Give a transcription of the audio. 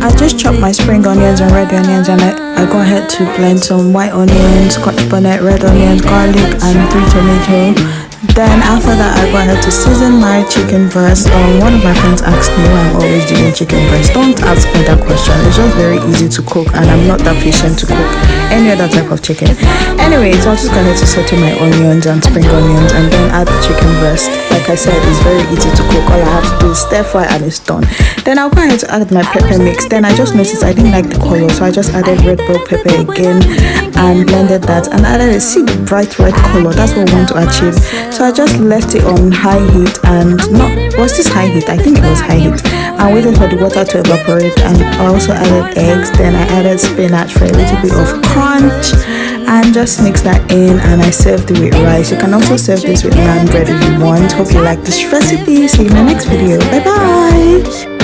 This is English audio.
I just chopped my spring onions and red onions, and I go ahead to blend some white onions, scotch bonnet, red onions, garlic, and 3 tomatoes. Then after that, I go ahead to season my chicken breast. One of my friends asked me why I'm always doing chicken breast. Don't ask me that question. It's just very easy to cook, and I'm not that patient to cook any other type of chicken. Anyway, so I'm just going to saute my onions and spring onions, and then add the chicken breast. Like I said, it's very easy to cook. All I have to do is stir fry, and it's done. Then I'll go ahead to add my pepper mix. Then I just noticed I didn't like the color, so I just added red bell pepper again and blended that, and added a bright red color. That's what we want to achieve. So I just left it on high heat, and was this high heat? I think it was high heat. I waited for the water to evaporate, and I also added eggs. Then I added spinach for a little bit of crunch, and just mix that in, and I served it with rice. You can also serve this with naan bread if you want. Hope you like this recipe. See you in my next video. Bye bye.